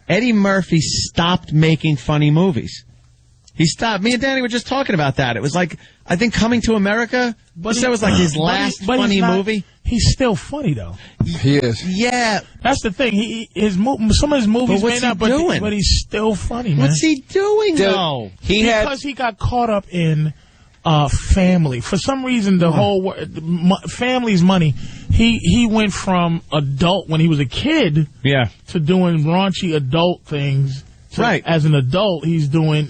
Eddie Murphy stopped making funny movies. He stopped. Me and Danny were just talking about that. It was like, I think Coming to America, that was like his last funny movie. He's still funny, though. He is. Yeah. That's the thing. Some of his movies may not, but he's still funny, man. What's he doing, though? Because he got caught up in family. For some reason, the whole family's money. He went from adult when he was a kid to doing raunchy adult things. Right. As an adult, he's doing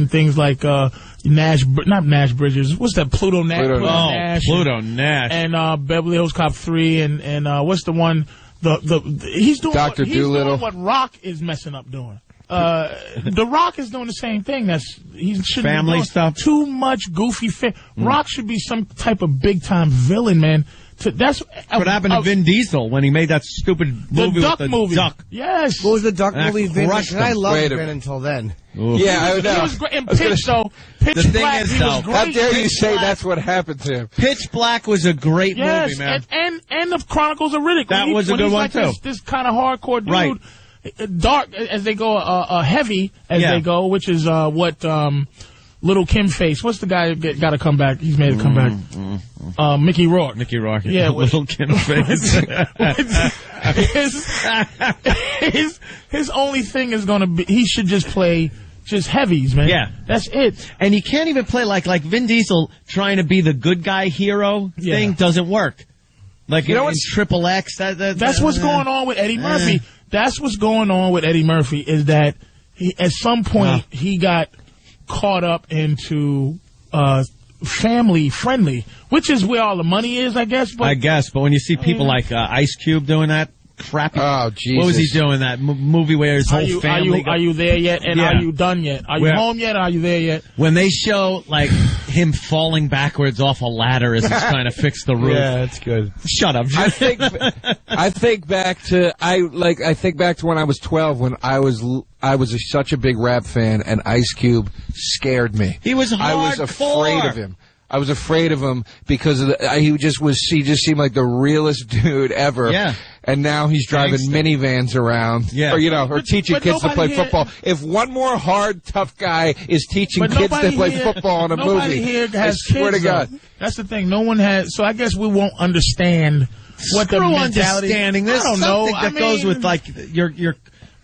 things like not Nash Bridges. What's that? Pluto Nash. Pluto Nash. And Beverly Hills Cop 3 and what's the one? He's doing Dr. Dolittle. What Rock is messing up doing. The Rock is doing the same thing. He shouldn't family be doing stuff. Too much goofy. Rock should be some type of big time villain, man. That's what happened to Vin Diesel when he made that stupid movie with the duck. Yes. What was the duck movie, Vin? I loved Vin until then. Oof. Yeah, I know. He was great. And Pitch, though. Pitch Black, he was great. How dare you say that's what happened to him? Pitch Black was a great movie, man. And the Chronicles of Riddick. That was a good one, too. This kind of hardcore dude. Right. Dark as they go, heavy as they go, which is what Little Kim face. What's the guy got to come back? He's made a comeback. Mickey Rourke. Mickey Rourke. Yeah, Little Kim face. His only thing is going to be he should just play just heavies, man. Yeah, that's it. And he can't even play like Vin Diesel trying to be the good guy hero thing doesn't work. Like you know in Triple X. That's what's going on with Eddie Murphy. That's what's going on with Eddie Murphy is that at some point he got caught up into family friendly, which is where all the money is, I guess. But when you see people like Ice Cube doing that crappy, Jesus. What was he doing? That movie where his whole family. Are you there yet? And are you done yet? Are you home yet? Are you there yet? When they show like him falling backwards off a ladder as he's trying to fix the roof. Yeah, that's good. Shut up. I think back to when I was 12 when I was such a big rap fan and Ice Cube scared me. He was hardcore. I was afraid of him. I was afraid of him because he just seemed like the realest dude ever. Yeah. And now he's driving minivans around, or teaching kids to play football. If one more hard, tough guy is teaching kids to play football in a movie, I swear to God. That's the thing. No one has. So I guess we won't understand what the mentality. Understanding. There's something that goes with like your.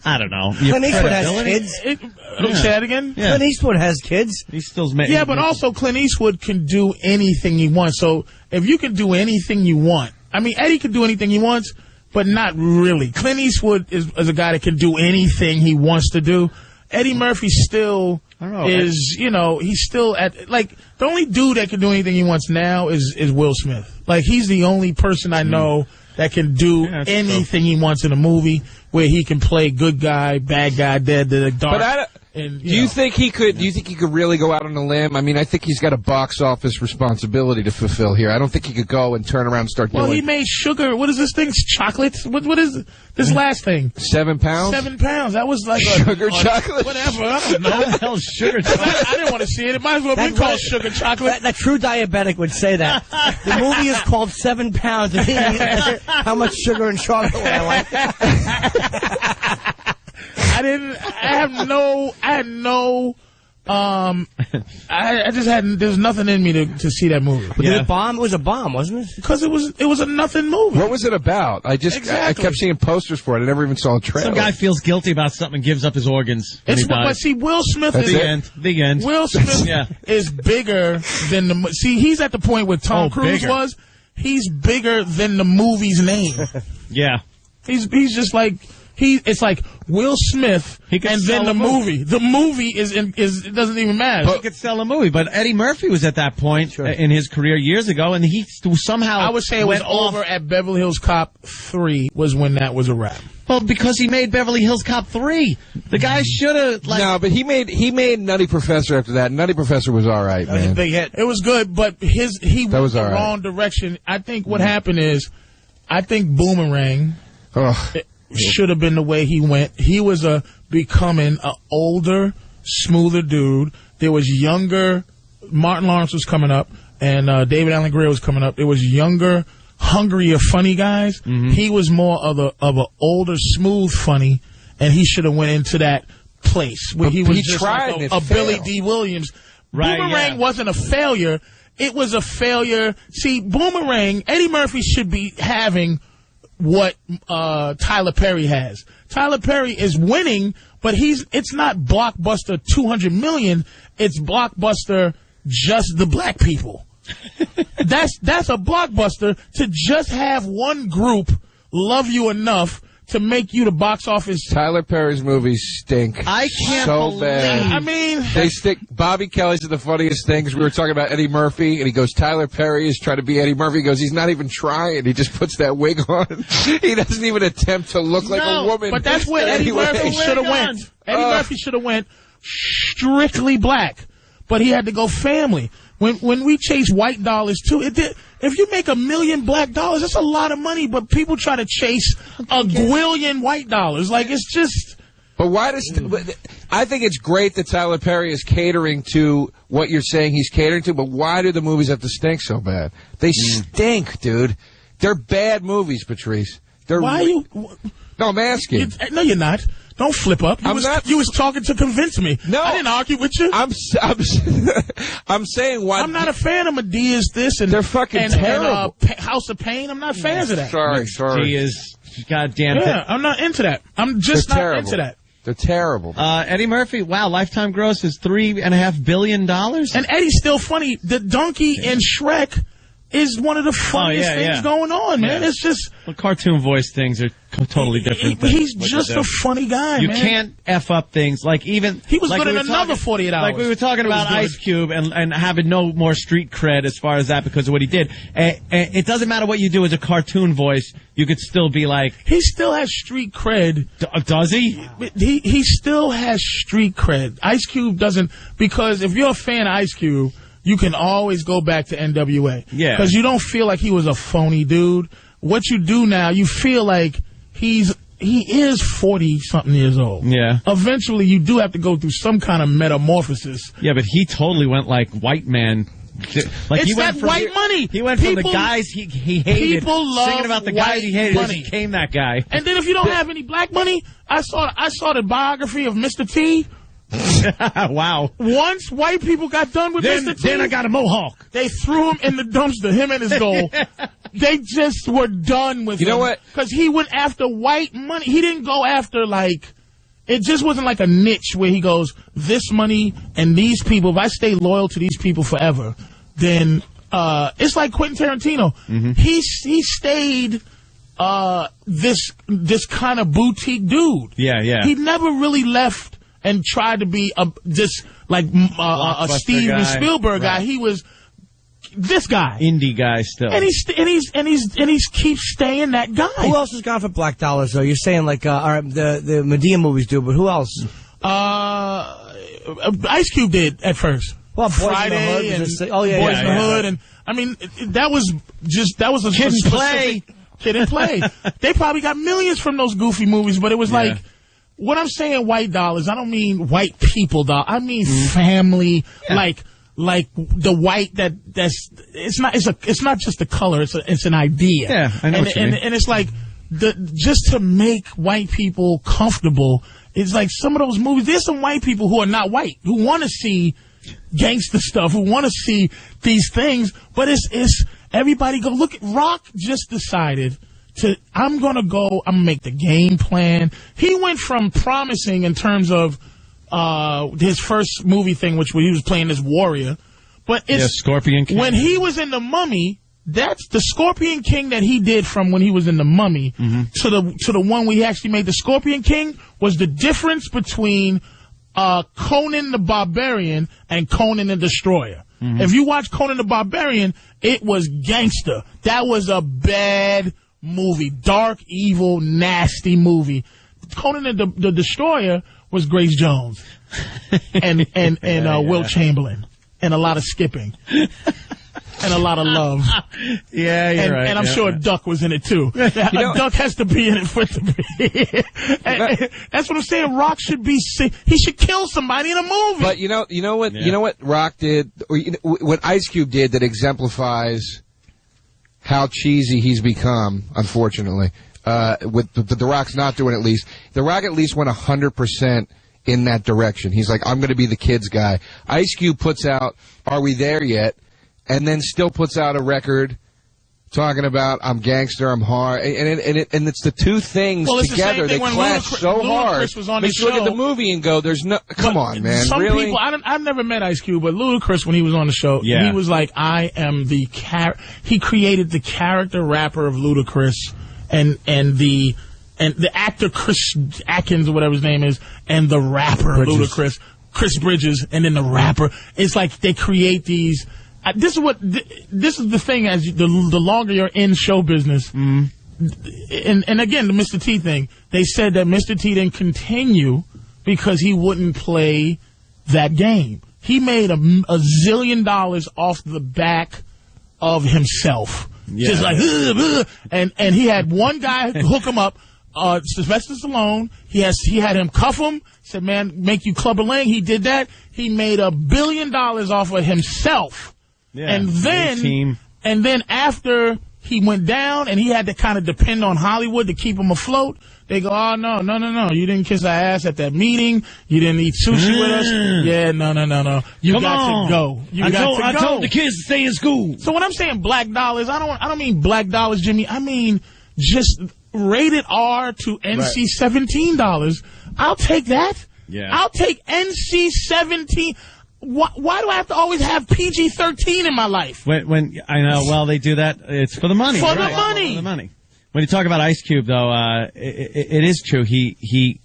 I don't know. Clint Eastwood has kids. Say that again? Yeah. Clint Eastwood has kids. He still's making. Yeah, but also Clint Eastwood can do anything he wants. So if you can do anything you want, I mean, Eddie can do anything he wants, but not really. Clint Eastwood is a guy that can do anything he wants to do. Eddie Murphy still is, he's still at, like, the only dude that can do anything he wants now is Will Smith. Like, he's the only person I know that can do anything he wants in a movie where he can play good guy, bad guy, dead, dark. But do you think he could? Do you think he could really go out on a limb? I mean, I think he's got a box office responsibility to fulfill here. I don't think he could go and turn around and start doing. Well, he made sugar. What is this thing? Chocolate? What is this last thing? 7 pounds. 7 pounds. That was like sugar chocolate. Whatever. I don't know. What the hell, sugar chocolate? I didn't want to see it. It might as well be called sugar chocolate. That true diabetic would say that. The movie is called 7 pounds. How much sugar and chocolate would I like? There's nothing in me to see that movie. But did it bomb? It was a bomb, wasn't it? Because it was a nothing movie. What was it about? I kept seeing posters for it. I never even saw a trailer. Some guy feels guilty about something and gives up his organs. But see, Will Smith is the end. Will Smith is bigger than the. See, he's at the point where Tom Cruise was. He's bigger than the movie's name. Yeah. He's just like. It's like Will Smith and then the movie. The movie it doesn't even matter. He could sell a movie, but Eddie Murphy was at that point in his career years ago, and he somehow I would say it was over at Beverly Hills Cop 3 was when that was a wrap. Well, because he made Beverly Hills Cop 3. The guy should have No, but he made Nutty Professor after that. Nutty Professor was all right, man. Big hit. It was good, but he went the wrong direction. I think what happened is Boomerang should have been the way he went. He was becoming an older, smoother dude. There was younger. Martin Lawrence was coming up, and David Alan Grier was coming up. There was younger, hungrier, funny guys. Mm-hmm. He was more of an older, smooth, funny. and he should have went into that place where he was just tried, like a Billy D. Williams. Right, Boomerang wasn't a failure. It was a failure. See, Boomerang, Eddie Murphy should be having what Tyler Perry has. Tyler Perry is winning, but it's not blockbuster 200 million. It's blockbuster just the black people. That's a blockbuster to just have one group love you enough to make you the box office. Tyler Perry's movies stink. I can't so bad. I mean, they stink. Bobby Kelly's are the funniest things. We were talking about Eddie Murphy, and he goes, Tyler Perry is trying to be Eddie Murphy. He goes, he's not even trying. He just puts that wig on. He doesn't even attempt to look like a woman. But that's where Eddie Murphy should have went. Eddie Murphy should have went strictly black, but he had to go family. When we chase white dollars too, if you make $1 million black dollars, that's a lot of money. But people try to chase a gwillion white dollars. Like, it's just. But why does? I think it's great that Tyler Perry is catering to what you're saying he's catering to. But why do the movies have to stink so bad? They stink, dude. They're bad movies, Patrice. Why are you? No, I'm asking. No, you're not. Don't flip up. You was talking to convince me. No, I didn't argue with you. I'm saying why. I'm not a fan of Medea's this and they're fucking terrible. House of Pain. I'm not fans of that. Sorry. She is goddamn. Yeah, I'm not into that. I'm just not into that. They're terrible. Eddie Murphy, wow, lifetime gross is $3.5 billion. And Eddie's still funny. The donkey in Shrek is one of the funniest things going on, man. It's just... Well, cartoon voice things are totally different. He's just a funny guy, you man. You can't F up things. Like, even... He was good in another 48 hours. Like, we were talking about Ice Cube and having no more street cred as far as that because of what he did. It doesn't matter what you do as a cartoon voice. You could still be like... He still has street cred. Does he? He still has street cred. Ice Cube doesn't... Because if you're a fan of Ice Cube... You can always go back to NWA. Yeah. Because you don't feel like he was a phony dude. What you do now, you feel like he is 40-something years old. Yeah. Eventually, you do have to go through some kind of metamorphosis. Yeah, but he totally went like white man. Like it's that white money. He went from the guys he hated, people love singing about the guys he hated, money. He became that guy. And then if you don't have any black money, I saw the biography of Mr. T. Wow. Once white people got done with Mr. T, then I got a mohawk. They threw him in the dumpster, him and his goal. They just were done with him. You know what? Because he went after white money. He didn't go after, like, it just wasn't like a niche where he goes, this money and these people, if I stay loyal to these people forever, then it's like Quentin Tarantino. Mm-hmm. He stayed this kind of boutique dude. Yeah. He never really left and tried to be a Steven Spielberg guy. He was this guy, indie guy still, and he keeps staying that guy. Who else has gone for black dollars though? You're saying like the Madea movies do, but who else? Ice Cube did at first. Well, Friday and Boys in the Hood, and I mean that was a Kid and Play. Kid and Play. They probably got millions from those goofy movies, but it was like. When I'm saying white dollars, I don't mean white people dollars. I mean family, like the white it's not just the color. It's an idea. Yeah, I know what you mean. And it's like just to make white people comfortable. It's like some of those movies. There's some white people who are not white who want to see gangster stuff, who want to see these things. But it's everybody go look. Rock just decided. I'm going to make the game plan. He went from promising in terms of his first movie thing, which he was playing this warrior. But it's Scorpion King. When he was in The Mummy, that's the Scorpion King that he did from when he was in The Mummy to the one where he actually made the Scorpion King was the difference between Conan the Barbarian and Conan the Destroyer. Mm-hmm. If you watch Conan the Barbarian, it was gangster. That was a bad movie, dark, evil, nasty movie. Conan the Destroyer was Grace Jones and Will Chamberlain and a lot of skipping and a lot of love. Yeah, you're right. And I'm sure Duck was in it too. Duck has to be in it for it to be. And that's what I'm saying. Rock should be. He should kill somebody in a movie. But you know what Rock did, or what Ice Cube did that exemplifies how cheesy he's become, unfortunately. with The Rock's not doing at least. The Rock at least went 100% in that direction. He's like, I'm going to be the kids guy. Ice Cube puts out Are We There Yet? And then still puts out a record talking about I'm gangster, I'm hard, and it's the two things together. They clash so hard. Makes you look at the movie and go, "There's no, come on, man." Some really? people, I've never met Ice Cube, but Ludacris, when he was on the show, he was like, "I am the He created the character rapper of Ludacris, and the actor Chris Atkins or whatever his name is, and the rapper Ludacris, Chris Bridges, and then the rapper. It's like they create these. This is the thing, as the longer you're in show business, and again, the Mr. T thing, they said that Mr. T didn't continue because he wouldn't play that game. He made a zillion dollars off the back of himself. Yeah. Just like, and he had one guy hook him up, Sylvester Stallone. He had him cuff him, said, man, make you Clubber Lang. He did that. He made $1 billion off of himself. Yeah, and then after he went down and he had to kind of depend on Hollywood to keep him afloat, they go, oh, no. You didn't kiss our ass at that meeting. You didn't eat sushi with us. Yeah, no. You got to go. I told the kids to stay in school. So when I'm saying black dollars, I don't mean black dollars, Jimmy. I mean just rated R to NC-17 dollars. I'll take that. Yeah. I'll take NC-17. Why do I have to always have PG-13 in my life? When I know, well, they do that. It's for the money. For the money. When you talk about Ice Cube, though, it is true. He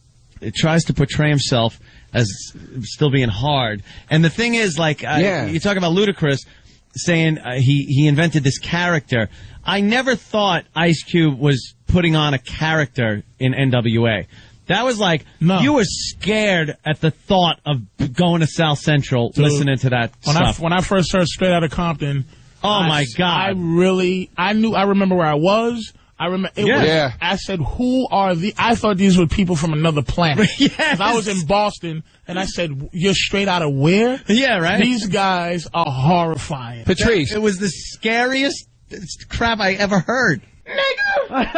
tries to portray himself as still being hard. And the thing is, like, you talk about Ludacris saying he invented this character. I never thought Ice Cube was putting on a character in NWA. That was like, you were scared at the thought of going to South Central listening to that stuff. When I first heard Straight Outta Compton, my God. I remember where I was. I said, who are I thought these were people from another planet. Yes. I was in Boston, and I said, you're straight out of where? Yeah, right. These guys are horrifying. Patrice. It was the scariest crap I ever heard. Nigga!